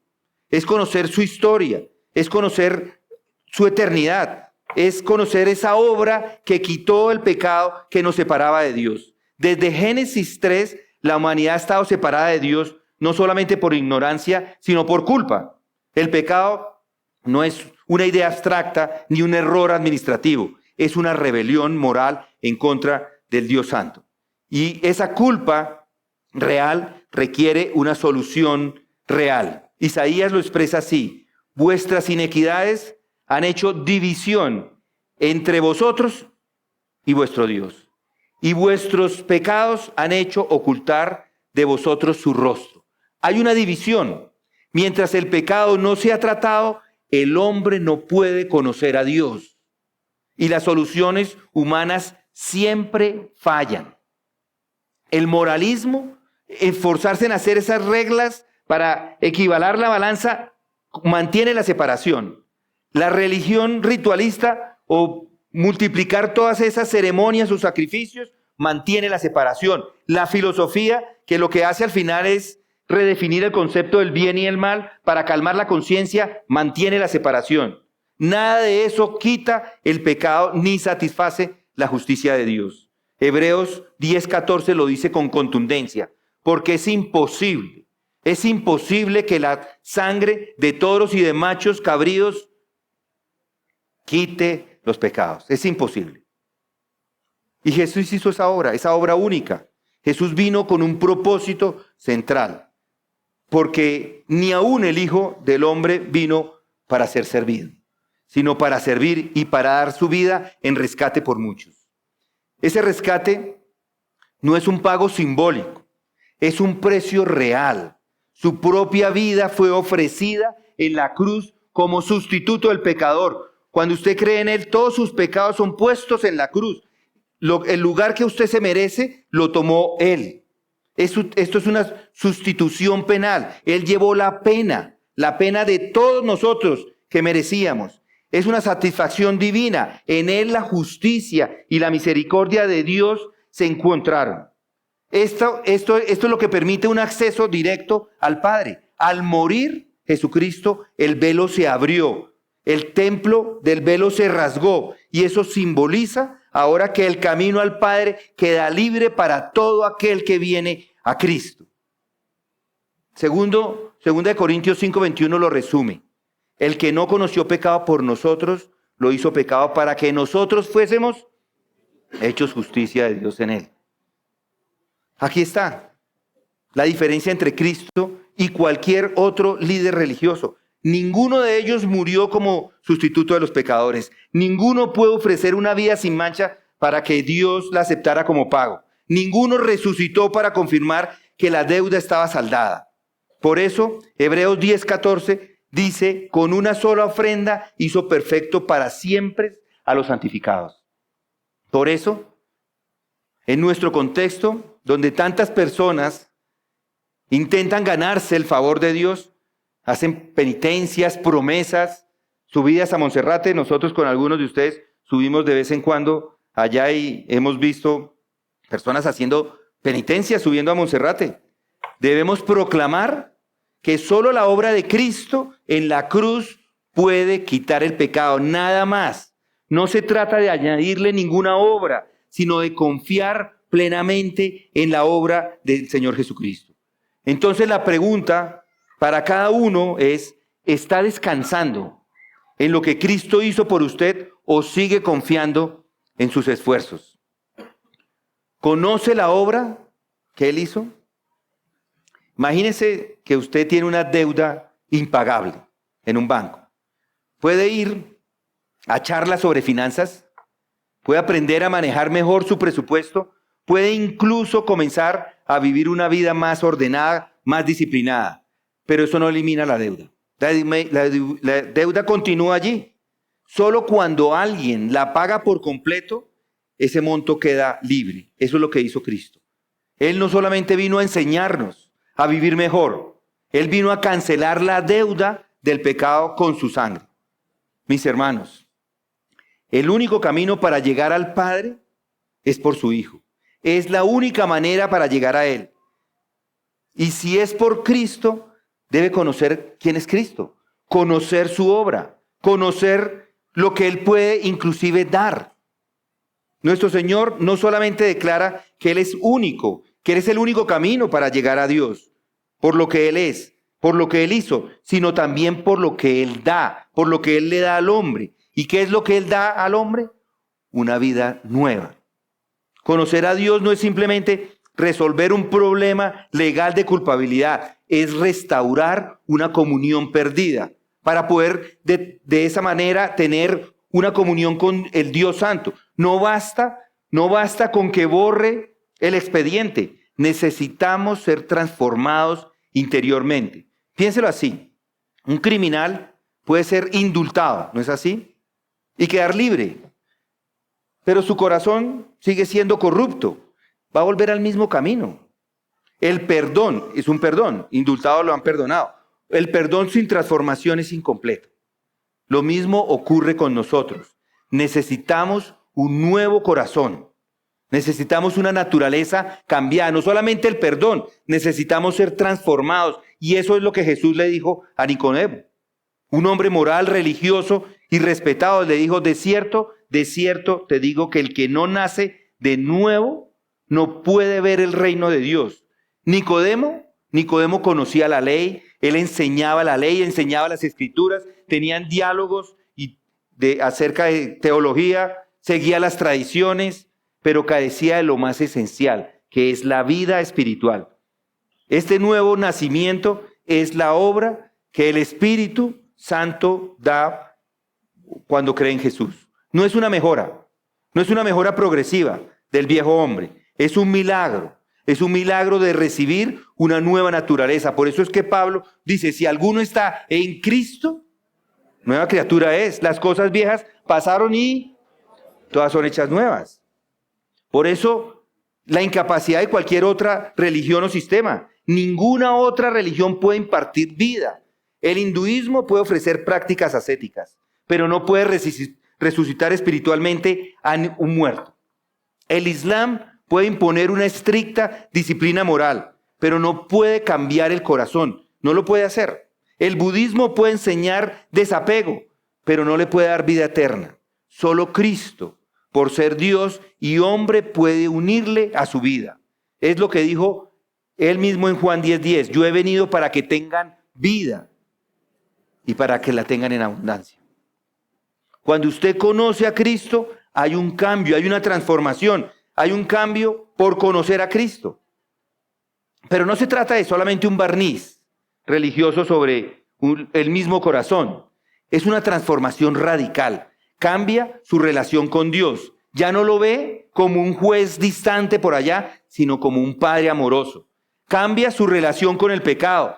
Es conocer su historia. Es conocer su eternidad. Es conocer esa obra que quitó el pecado que nos separaba de Dios. Desde Génesis 3, la humanidad ha estado separada de Dios, no solamente por ignorancia, sino por culpa. El pecado no es una idea abstracta ni un error administrativo. Es una rebelión moral en contra del Dios Santo. Y esa culpa real requiere una solución real. Isaías lo expresa así: vuestras inequidades han hecho división entre vosotros y vuestro Dios, y vuestros pecados han hecho ocultar de vosotros su rostro. Hay una división. Mientras el pecado no sea tratado, el hombre no puede conocer a Dios. Y las soluciones humanas siempre fallan. El moralismo, esforzarse en hacer esas reglas para equivalar la balanza, mantiene la separación. La religión ritualista o multiplicar todas esas ceremonias o sacrificios mantiene la separación. La filosofía, que lo que hace al final es redefinir el concepto del bien y el mal para calmar la conciencia, mantiene la separación. Nada de eso quita el pecado ni satisface la justicia de Dios. Hebreos 10:14 lo dice con contundencia, porque es imposible que la sangre de toros y de machos cabríos quite los pecados. Es imposible. Y Jesús hizo esa obra única. Jesús vino con un propósito central, porque ni aún el Hijo del Hombre vino para ser servido, sino para servir y para dar su vida en rescate por muchos. Ese rescate no es un pago simbólico, es un precio real. Su propia vida fue ofrecida en la cruz como sustituto del pecador. Cuando usted cree en Él, todos sus pecados son puestos en la cruz. El lugar que usted se merece, lo tomó Él. Esto es una sustitución penal. Él llevó la pena de todos nosotros que merecíamos. Es una satisfacción divina. En Él la justicia y la misericordia de Dios se encontraron. Esto es lo que permite un acceso directo al Padre. Al morir Jesucristo, el velo se abrió. El templo del velo se rasgó. Y eso simboliza ahora que el camino al Padre queda libre para todo aquel que viene a Cristo. Segunda de Corintios 5:21 lo resume. El que no conoció pecado por nosotros, lo hizo pecado para que nosotros fuésemos hechos justicia de Dios en él. Aquí está la diferencia entre Cristo y cualquier otro líder religioso. Ninguno de ellos murió como sustituto de los pecadores. Ninguno puede ofrecer una vida sin mancha para que Dios la aceptara como pago. Ninguno resucitó para confirmar que la deuda estaba saldada. Por eso, Hebreos 10:14 dice, con una sola ofrenda hizo perfecto para siempre a los santificados. Por eso, en nuestro contexto, donde tantas personas intentan ganarse el favor de Dios, hacen penitencias, promesas, subidas a Monserrate. Nosotros con algunos de ustedes subimos de vez en cuando allá y hemos visto personas haciendo penitencias, subiendo a Monserrate. Debemos proclamar que solo la obra de Cristo en la cruz puede quitar el pecado, nada más. No se trata de añadirle ninguna obra, sino de confiar plenamente en la obra del Señor Jesucristo. Entonces la pregunta para cada uno es, ¿está descansando en lo que Cristo hizo por usted o sigue confiando en sus esfuerzos? ¿Conoce la obra que Él hizo? Imagínese que usted tiene una deuda impagable en un banco. Puede ir a charlas sobre finanzas, puede aprender a manejar mejor su presupuesto, puede incluso comenzar a vivir una vida más ordenada, más disciplinada. Pero eso no elimina la deuda. La deuda continúa allí. Solo cuando alguien la paga por completo, ese monto queda libre. Eso es lo que hizo Cristo. Él no solamente vino a enseñarnos a vivir mejor, Él vino a cancelar la deuda del pecado con su sangre. Mis hermanos, el único camino para llegar al Padre es por su Hijo. Es la única manera para llegar a Él. Y si es por Cristo, debe conocer quién es Cristo, conocer su obra, conocer lo que Él puede inclusive dar. Nuestro Señor no solamente declara que Él es único, que Él es el único camino para llegar a Dios, por lo que Él es, por lo que Él hizo, sino también por lo que Él da, por lo que Él le da al hombre. ¿Y qué es lo que Él da al hombre? Una vida nueva. Conocer a Dios no es simplemente resolver un problema legal de culpabilidad, es restaurar una comunión perdida para poder de esa manera tener una comunión con el Dios Santo. No basta con que borre el expediente. Necesitamos ser transformados interiormente. Piénselo así. Un criminal puede ser indultado, ¿no es así? Y quedar libre. Pero su corazón sigue siendo corrupto. Va a volver al mismo camino. El perdón es un perdón, indultados lo han perdonado. El perdón sin transformación es incompleto. Lo mismo ocurre con nosotros. Necesitamos un nuevo corazón. Necesitamos una naturaleza cambiada. No solamente el perdón, necesitamos ser transformados. Y eso es lo que Jesús le dijo a Nicodemo. Un hombre moral, religioso y respetado le dijo, de cierto te digo que el que no nace de nuevo no puede ver el reino de Dios. Nicodemo conocía la ley, él enseñaba la ley, enseñaba las escrituras, tenían diálogos acerca de teología, seguía las tradiciones, pero carecía de lo más esencial, que es la vida espiritual. Este nuevo nacimiento es la obra que el Espíritu Santo da cuando cree en Jesús. No es una mejora progresiva del viejo hombre, es un milagro de recibir una nueva naturaleza. Por eso es que Pablo dice, si alguno está en Cristo, nueva criatura es. Las cosas viejas pasaron y todas son hechas nuevas. Por eso, la incapacidad de cualquier otra religión o sistema. Ninguna otra religión puede impartir vida. El hinduismo puede ofrecer prácticas ascéticas, pero no puede resucitar espiritualmente a un muerto. El Islam puede imponer una estricta disciplina moral, pero no puede cambiar el corazón. No lo puede hacer. El budismo puede enseñar desapego, pero no le puede dar vida eterna. Solo Cristo, por ser Dios y hombre, puede unirle a su vida. Es lo que dijo él mismo en Juan 10:10. Yo he venido para que tengan vida y para que la tengan en abundancia. Cuando usted conoce a Cristo, hay un cambio, hay una transformación, hay un cambio por conocer a Cristo. Pero no se trata de solamente un barniz religioso sobre el mismo corazón. Es una transformación radical. Cambia su relación con Dios. Ya no lo ve como un juez distante por allá, sino como un padre amoroso. Cambia su relación con el pecado.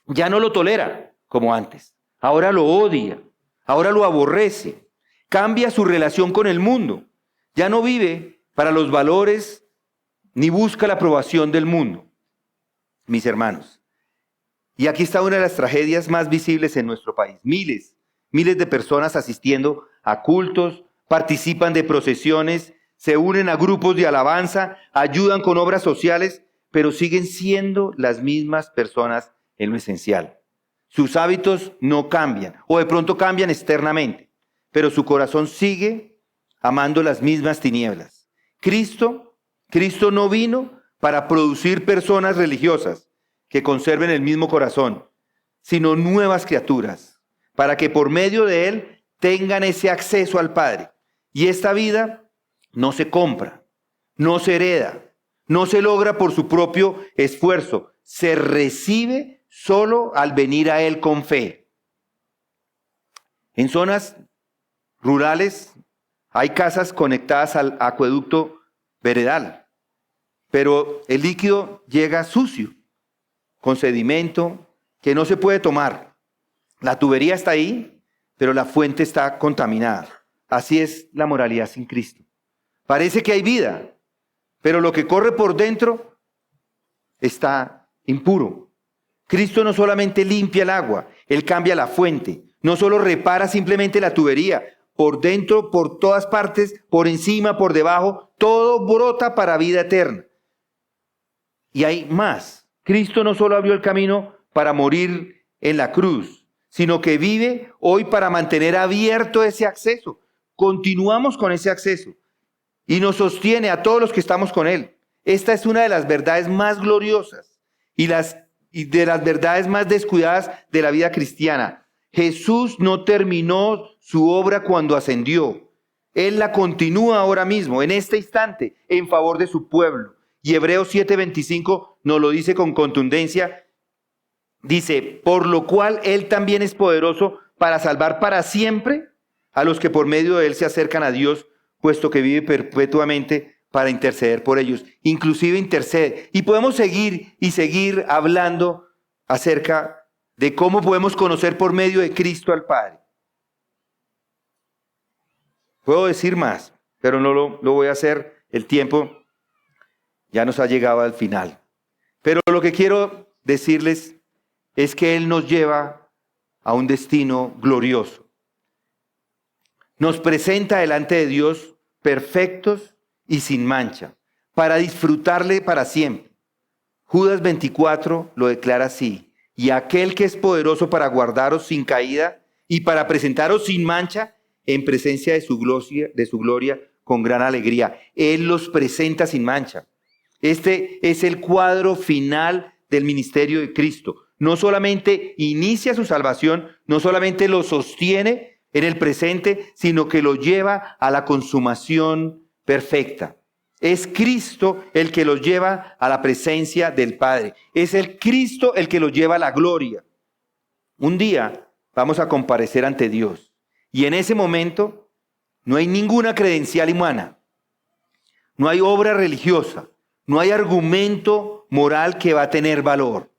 Ya no lo tolera como antes. Ahora lo odia. Ahora lo aborrece. Cambia su relación con el mundo. Ya no vive para los valores ni busca la aprobación del mundo. Mis hermanos. Y aquí está una de las tragedias más visibles en nuestro país. Miles de personas asistiendo a cultos, participan de procesiones, se unen a grupos de alabanza, ayudan con obras sociales, pero siguen siendo las mismas personas en lo esencial. Sus hábitos no cambian, o de pronto cambian externamente, pero su corazón sigue amando las mismas tinieblas. Cristo no vino para producir personas religiosas que conserven el mismo corazón, sino nuevas criaturas, para que por medio de Él tengan ese acceso al Padre. Y esta vida no se compra, no se hereda, no se logra por su propio esfuerzo, se recibe solo al venir a Él con fe. En zonas rurales hay casas conectadas al acueducto veredal, pero el líquido llega sucio, con sedimento que no se puede tomar. La tubería está ahí, pero la fuente está contaminada. Así es la moralidad sin Cristo. Parece que hay vida, pero lo que corre por dentro está impuro. Cristo no solamente limpia el agua, Él cambia la fuente. No solo repara simplemente la tubería. Por dentro, por todas partes, por encima, por debajo, todo brota para vida eterna. Y hay más. Cristo no solo abrió el camino para morir en la cruz, sino que vive hoy para mantener abierto ese acceso. Continuamos con ese acceso y nos sostiene a todos los que estamos con Él. Esta es una de las verdades más gloriosas y de las verdades más descuidadas de la vida cristiana. Jesús no terminó su obra cuando ascendió. Él la continúa ahora mismo, en este instante, en favor de su pueblo. Y Hebreos 7:25 nos lo dice con contundencia. Dice, por lo cual Él también es poderoso para salvar para siempre a los que por medio de Él se acercan a Dios, puesto que vive perpetuamente para interceder por ellos. Inclusive intercede. Y podemos seguir hablando acerca de cómo podemos conocer por medio de Cristo al Padre. Puedo decir más, pero no lo voy a hacer. El tiempo ya nos ha llegado al final. Pero lo que quiero decirles es que Él nos lleva a un destino glorioso. Nos presenta delante de Dios perfectos y sin mancha, para disfrutarle para siempre. Judas 24 lo declara así: y aquel que es poderoso para guardaros sin caída y para presentaros sin mancha en presencia de su gloria con gran alegría. Él los presenta sin mancha. Este es el cuadro final del ministerio de Cristo. No solamente inicia su salvación, no solamente lo sostiene en el presente, sino que lo lleva a la consumación perfecta. Es Cristo el que los lleva a la presencia del Padre. Es el Cristo el que los lleva a la gloria. Un día vamos a comparecer ante Dios. Y en ese momento no hay ninguna credencial humana. No hay obra religiosa. No hay argumento moral que va a tener valor.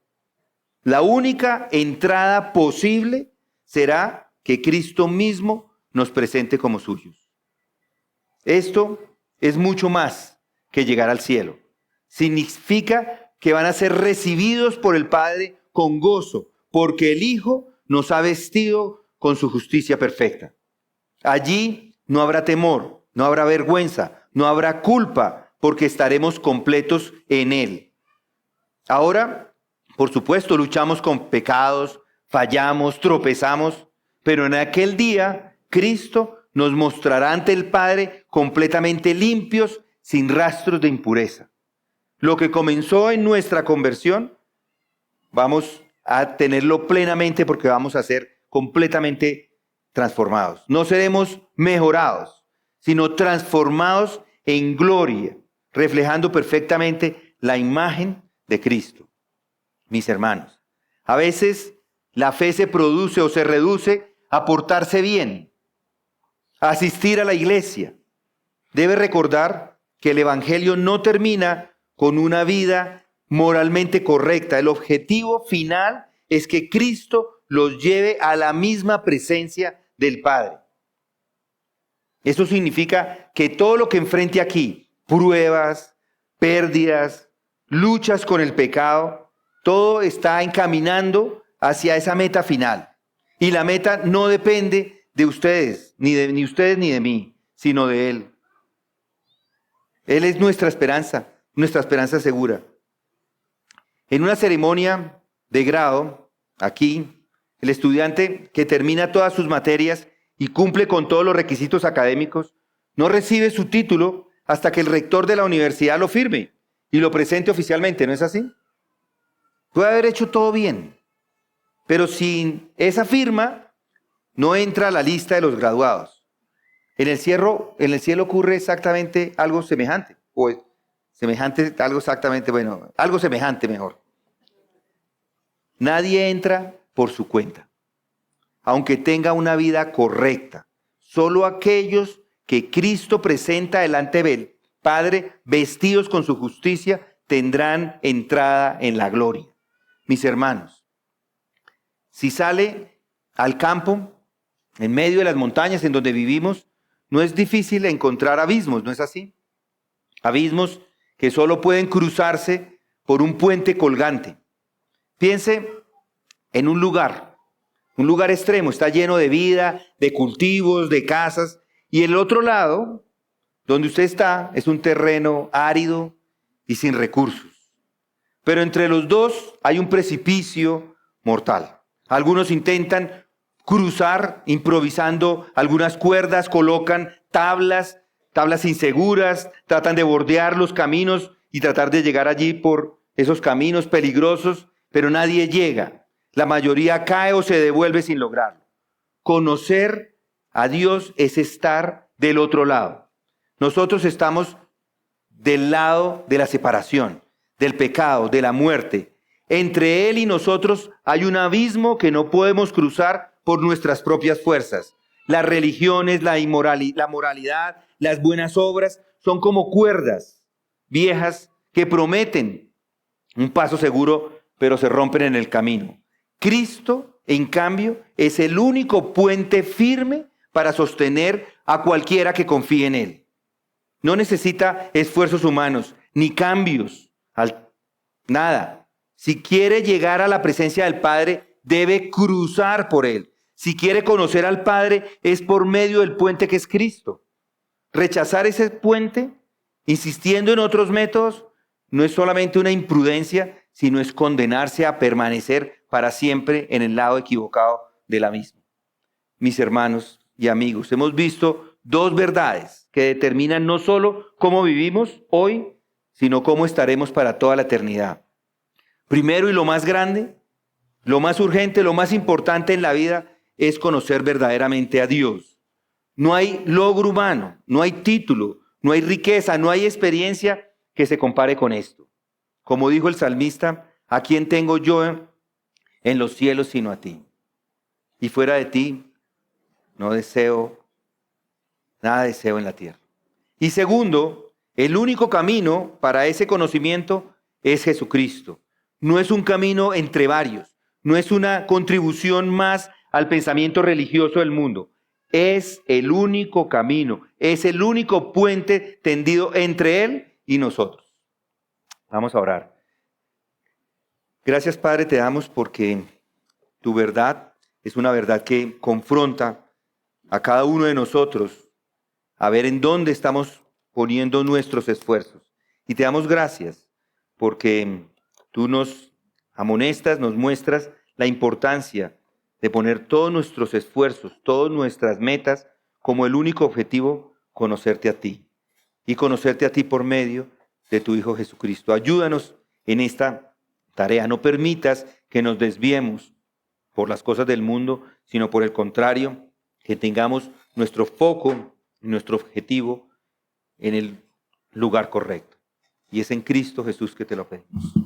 La única entrada posible será que Cristo mismo nos presente como suyos. Esto es mucho más que llegar al cielo. Significa que van a ser recibidos por el Padre con gozo, porque el Hijo nos ha vestido con su justicia perfecta. Allí no habrá temor, no habrá vergüenza, no habrá culpa, porque estaremos completos en Él. Ahora, por supuesto, luchamos con pecados, fallamos, tropezamos, pero en aquel día Cristo nos mostrará ante el Padre completamente limpios, sin rastros de impureza. Lo que comenzó en nuestra conversión, vamos a tenerlo plenamente porque vamos a ser completamente transformados. No seremos mejorados, sino transformados en gloria, reflejando perfectamente la imagen de Cristo. Mis hermanos, a veces la fe se produce o se reduce a portarse bien, a asistir a la iglesia. Debe recordar que el Evangelio no termina con una vida moralmente correcta. El objetivo final es que Cristo los lleve a la misma presencia del Padre. Eso significa que todo lo que enfrente aquí, pruebas, pérdidas, luchas con el pecado, todo está encaminando hacia esa meta final. Y la meta no depende de ustedes, ni ustedes ni de mí, sino de Él. Él es nuestra esperanza segura. En una ceremonia de grado, aquí, el estudiante que termina todas sus materias y cumple con todos los requisitos académicos, no recibe su título hasta que el rector de la universidad lo firme y lo presente oficialmente, ¿no es así? Puede haber hecho todo bien, pero sin esa firma no entra a la lista de los graduados. En el cielo ocurre exactamente algo semejante, algo semejante mejor. Nadie entra por su cuenta, aunque tenga una vida correcta. Solo aquellos que Cristo presenta delante del Padre, vestidos con su justicia, tendrán entrada en la gloria. Mis hermanos, si sale al campo, en medio de las montañas en donde vivimos, no es difícil encontrar abismos, ¿no es así? Abismos que solo pueden cruzarse por un puente colgante. Piense en un lugar extremo, está lleno de vida, de cultivos, de casas, y el otro lado, donde usted está, es un terreno árido y sin recursos. Pero entre los dos hay un precipicio mortal. Algunos intentan cruzar improvisando algunas cuerdas, colocan tablas inseguras, tratan de bordear los caminos y tratar de llegar allí por esos caminos peligrosos, pero nadie llega. La mayoría cae o se devuelve sin lograrlo. Conocer a Dios es estar del otro lado. Nosotros estamos del lado de la separación, del pecado, de la muerte. Entre Él y nosotros hay un abismo que no podemos cruzar por nuestras propias fuerzas. Las religiones, la moralidad, las buenas obras son como cuerdas viejas que prometen un paso seguro, pero se rompen en el camino. Cristo, en cambio, es el único puente firme para sostener a cualquiera que confíe en Él. No necesita esfuerzos humanos ni cambios Nada. Si quiere llegar a la presencia del Padre, debe cruzar por Él. Si quiere conocer al Padre, es por medio del puente que es Cristo. Rechazar ese puente, insistiendo en otros métodos, no es solamente una imprudencia, sino es condenarse a permanecer para siempre en el lado equivocado de la misma. Mis hermanos y amigos, hemos visto dos verdades que determinan no solo cómo vivimos hoy, sino cómo estaremos para toda la eternidad. Primero y lo más grande, lo más urgente, lo más importante en la vida es conocer verdaderamente a Dios. No hay logro humano, no hay título, no hay riqueza, no hay experiencia que se compare con esto. Como dijo el salmista, ¿a quién tengo yo en los cielos sino a ti? Y fuera de ti, no deseo, nada deseo en la tierra. Y segundo, el único camino para ese conocimiento es Jesucristo. No es un camino entre varios, no es una contribución más al pensamiento religioso del mundo. Es el único camino, es el único puente tendido entre Él y nosotros. Vamos a orar. Gracias, Padre, te damos porque tu verdad es una verdad que confronta a cada uno de nosotros a ver en dónde estamos poniendo nuestros esfuerzos. Y te damos gracias porque tú nos amonestas, nos muestras la importancia de poner todos nuestros esfuerzos, todas nuestras metas como el único objetivo, conocerte a ti. Y conocerte a ti por medio de tu Hijo Jesucristo. Ayúdanos en esta tarea. No permitas que nos desviemos por las cosas del mundo, sino por el contrario, que tengamos nuestro foco, nuestro objetivo en el lugar correcto. Y es en Cristo Jesús que te lo pedimos.